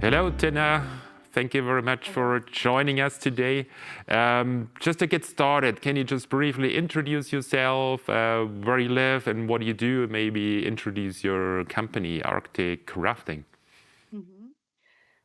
Hello, Tinna. Thank you very much for joining us today. Just to get started, can you just briefly introduce yourself, where you live and what you do, maybe introduce your company, Arctic Rafting?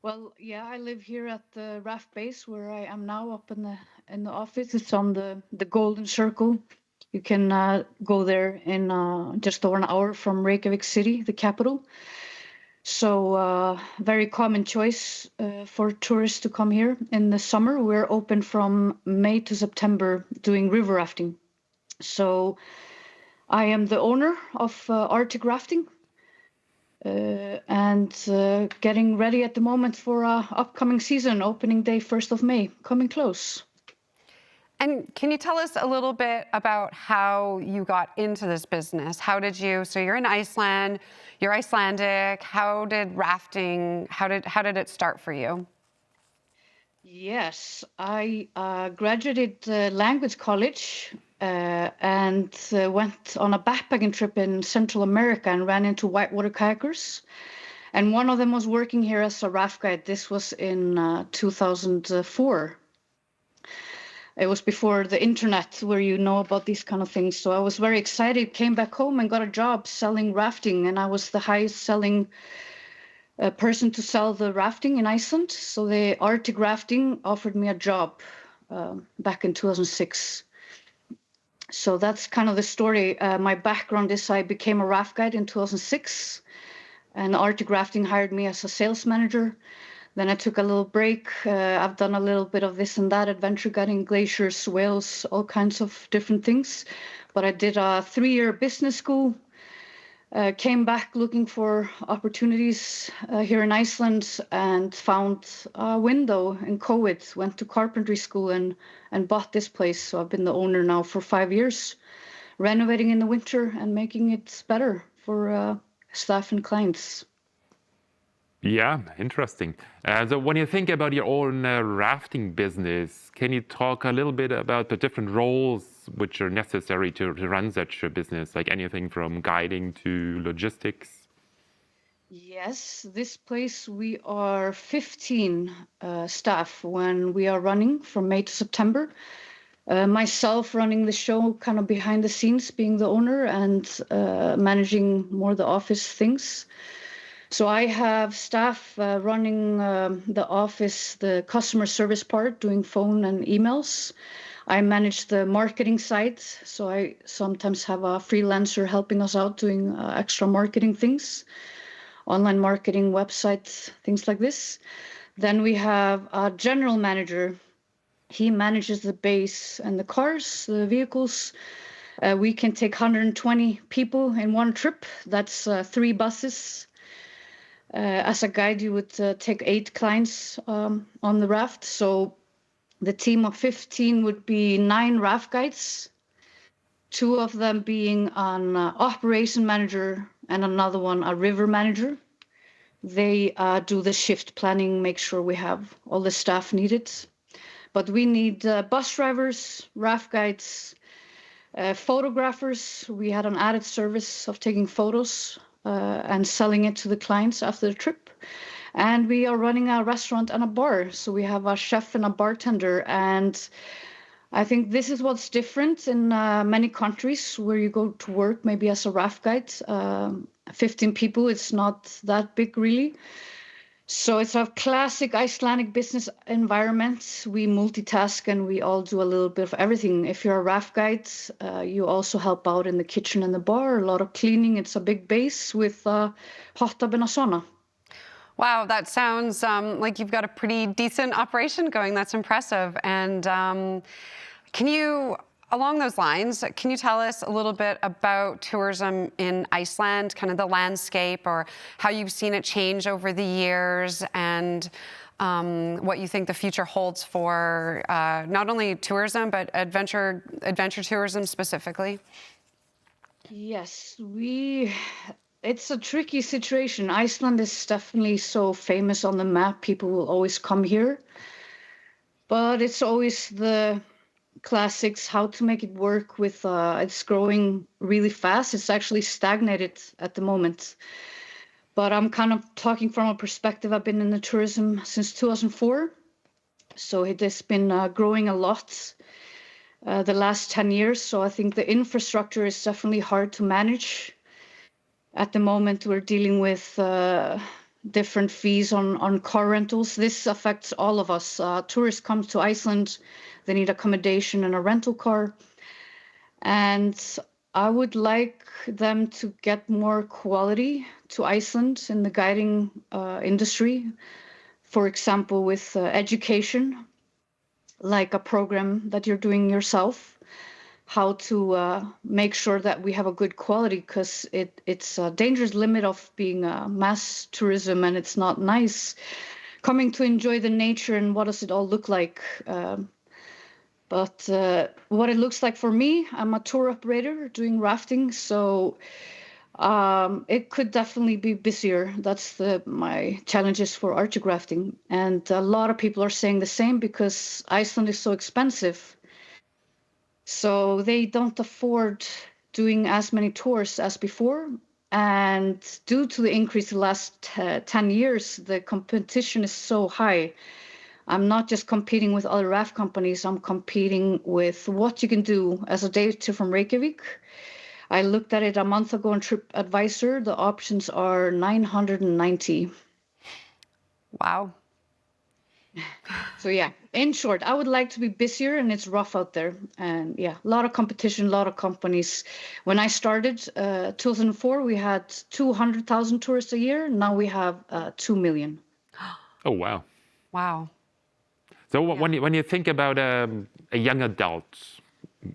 Well, yeah, I live here at the raft base where I am now up in the office. It's on the Golden Circle. You can go there in just over an hour from Reykjavik City, the capital. So very common choice for tourists to come here. In the summer, we're open from May to September doing river rafting. So I am the owner of Arctic Rafting. And getting ready at the moment for upcoming season, opening day 1st of May, coming close. And can you tell us a little bit about how you got into this business? How did you, so you're in Iceland, you're Icelandic, how did it start for you? Yes, I graduated language college and went on a backpacking trip in Central America and ran into whitewater kayakers. And one of them was working here as a raft guide. This was in 2004. It was before the internet where you know about these kind of things. So I was very excited, came back home and got a job selling rafting. And I was the highest selling person to sell the rafting in Iceland. So the Arctic Rafting offered me a job back in 2006. So that's kind of the story. My background is I became a raft guide in 2006, and Arctic Rafting hired me as a sales manager. Then I took a little break. I've done a little bit of this and that, adventure guiding, glaciers, whales, all kinds of different things. But I did a 3-year business school, came back looking for opportunities here in Iceland and found a window in COVID, went to carpentry school and bought this place. So I've been the owner now for 5 years, renovating in the winter and making it better for staff and clients. Yeah, interesting. So when you think about your own rafting business, can you talk a little bit about the different roles which are necessary to run such a business, like anything from guiding to logistics? Yes, this place we are 15 staff when we are running from May to September. Myself running the show kind of behind the scenes, being the owner and managing more the office things. So I have staff running the office, the customer service part, doing phone and emails. I manage the marketing side, so I sometimes have a freelancer helping us out doing extra marketing things, online marketing, websites, things like this. Then we have a general manager. He manages the base and the cars, the vehicles. We can take 120 people in one trip. That's 3 buses. As a guide, you would take 8 clients on the raft. So the team of 15 would be 9 raft guides, 2 of them being an operation manager and another one a river manager. They do the shift planning, make sure we have all the staff needed. But we need bus drivers, raft guides, photographers. We had an added service of taking photos and selling it to the clients after the trip. And we are running a restaurant and a bar. So we have a chef and a bartender. And I think this is what's different in many countries where you go to work maybe as a raft guide. 15 people, it's not that big really. So it's a classic Icelandic business environment. We multitask and we all do a little bit of everything. If you're a raft guide, you also help out in the kitchen and the bar, a lot of cleaning. It's a big base with a hot tub and a sauna. Wow, that sounds like you've got a pretty decent operation going. That's impressive. And can you, along those lines, can you tell us a little bit about tourism in Iceland, kind of the landscape or how you've seen it change over the years and what you think the future holds for not only tourism, but adventure tourism specifically? Yes, it's a tricky situation. Iceland is definitely so famous on the map. People will always come here. But it's always the classics, how to make it work with, it's growing really fast. It's actually stagnated at the moment. But I'm kind of talking from a perspective. I've been in the tourism since 2004. So it has been growing a lot the last 10 years. So I think the infrastructure is definitely hard to manage. At the moment, we're dealing with different fees on car rentals. This affects all of us. Tourists come to Iceland, they need accommodation and a rental car. And I would like them to get more quality to Iceland in the guiding industry. For example, with education, like a program that you're doing yourself, how to make sure that we have a good quality, because it's a dangerous limit of being mass tourism, and it's not nice coming to enjoy the nature and what does it all look like. But what it looks like for me, I'm a tour operator doing rafting, so it could definitely be busier. That's my challenges for Arctic rafting. And a lot of people are saying the same because Iceland is so expensive. So they don't afford doing as many tours as before. And due to the increase the last 10 years, the competition is so high. I'm not just competing with other raft companies, I'm competing with what you can do as a day tour from Reykjavik. I looked at it a month ago on TripAdvisor. The options are 990. Wow. So yeah, in short, I would like to be busier, and it's rough out there. And yeah, a lot of competition, a lot of companies. When I started 2004, we had 200,000 tourists a year. Now we have 2 million. Oh, wow. Wow. So when you think about a young adult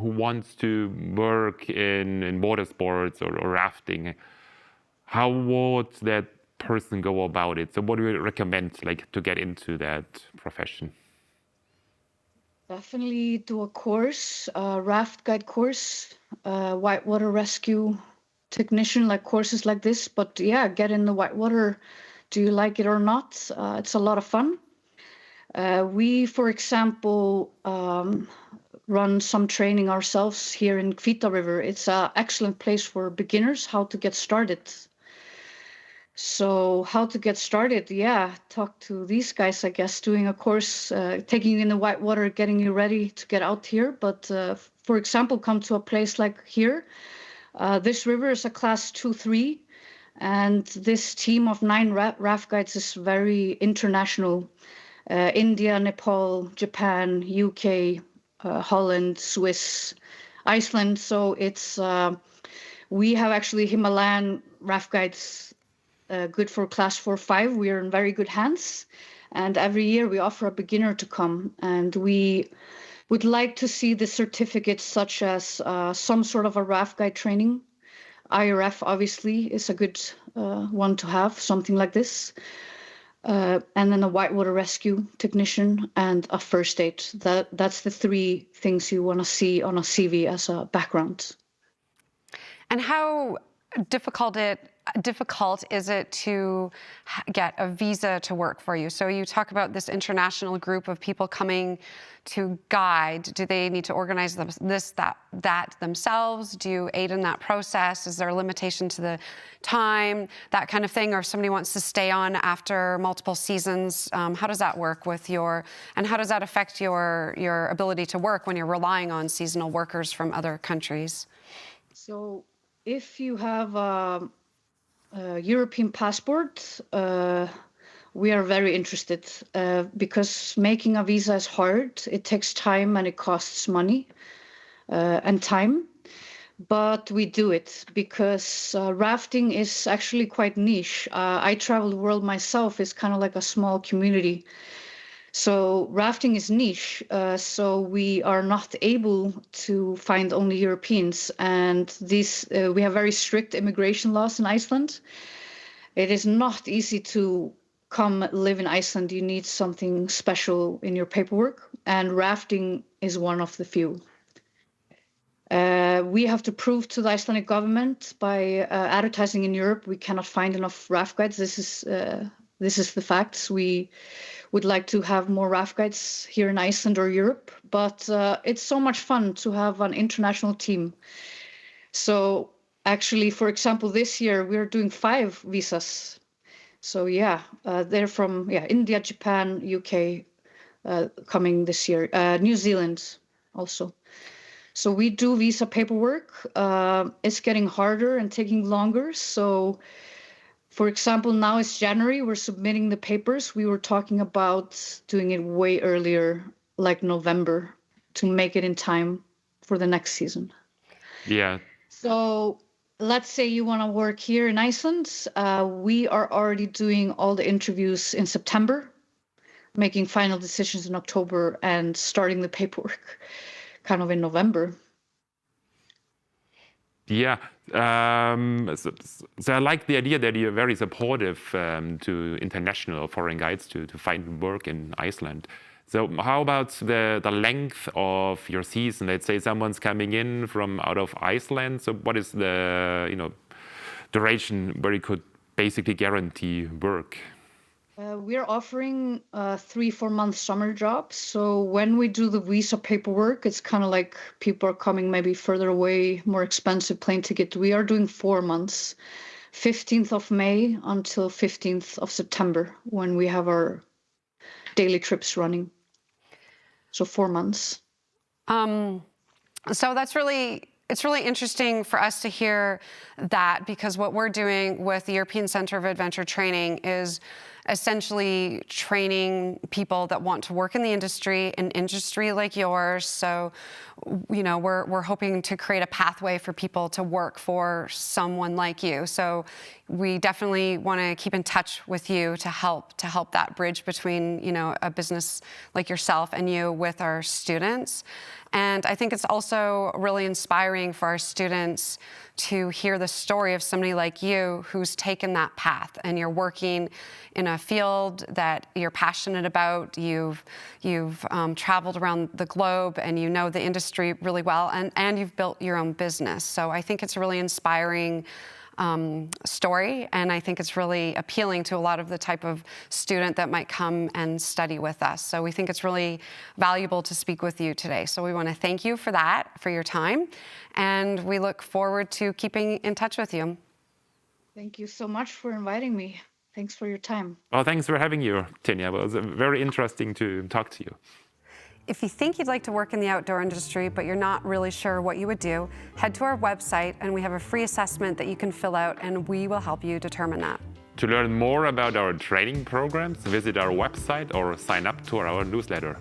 who wants to work in water sports or rafting, how would that person go about it? So what do you recommend, like, to get into that profession? Definitely do a course, a raft guide course, whitewater rescue technician, like courses like this. But yeah, get in the whitewater. Do you like it or not? It's a lot of fun. We, for example, run some training ourselves here in Kvita River. It's an excellent place for beginners, how to get started. So how to get started? Yeah, talk to these guys, I guess, doing a course, taking you in the whitewater, getting you ready to get out here. But for example, come to a place like here. This river is a class 2-3, and this team of 9 raft guides is very international. India, Nepal, Japan, UK, Holland, Swiss, Iceland. So it's we have actually Himalayan raft guides good for class 4-5. We are in very good hands, and every year we offer a beginner to come, and we would like to see the certificates such as some sort of a raft guide training. IRF obviously is a good one to have, something like this. And then a whitewater rescue technician and a first aid. That's the 3 things you want to see on a CV as a background. And how difficult is it to get a visa to work for you? So you talk about this international group of people coming to guide. Do they need to organize that themselves? Do you aid in that process? Is there a limitation to the time, that kind of thing? Or if somebody wants to stay on after multiple seasons, how does that work and how does that affect your ability to work when you're relying on seasonal workers from other countries? So if you have a European passport, we are very interested because making a visa is hard. It takes time and it costs money and time. But we do it because rafting is actually quite niche. I travel the world myself. It's kind of like a small community. So rafting is niche, so we are not able to find only Europeans. And we have very strict immigration laws in Iceland. It is not easy to come live in Iceland. You need something special in your paperwork, and rafting is one of the few. We have to prove to the Icelandic government by advertising in Europe. We cannot find enough raft guides. This is the facts. We would like to have more raft guides here in Iceland or Europe, but it's so much fun to have an international team. So actually, for example, this year we're doing 5 visas So yeah, they're from India, Japan, UK, coming this year, New Zealand also. So we do visa paperwork. It's getting harder and taking longer. So, for example, now it's January, we're submitting the papers. We were talking about doing it way earlier, like November, to make it in time for the next season. Yeah. So let's say you want to work here in Iceland. We are already doing all the interviews in September, making final decisions in October, and starting the paperwork kind of in November. Yeah, so I like the idea that you're very supportive to international foreign guides to find work in Iceland. So how about the length of your season? Let's say someone's coming in from out of Iceland. So what is the duration where you could basically guarantee work? We're offering 3-4 month summer jobs. So when we do the visa paperwork, it's kind of like people are coming maybe further away, more expensive plane ticket. We are doing 4 months, 15th of May until 15th of September, when we have our daily trips running. So 4 months. So it's really interesting for us to hear that, because what we're doing with the European Centre of Adventure Training is essentially training people that want to work in the industry, an industry like yours. So, we're hoping to create a pathway for people to work for someone like you. So we definitely want to keep in touch with you to help that bridge between, a business like yourself and you with our students. And I think it's also really inspiring for our students to hear the story of somebody like you who's taken that path, and you're working in a field that you're passionate about. You've traveled around the globe, and you know the industry really well, and you've built your own business. So I think it's a really inspiring story, and I think it's really appealing to a lot of the type of student that might come and study with us. So we think it's really valuable to speak with you today. So we want to thank you for that, for your time, and we look forward to keeping in touch with you. Thank you so much for inviting me. Thanks for your time. Well, thanks for having you, Tinna. It was very interesting to talk to you. If you think you'd like to work in the outdoor industry, but you're not really sure what you would do, head to our website, and we have a free assessment that you can fill out, and we will help you determine that. To learn more about our training programs, visit our website or sign up to our newsletter.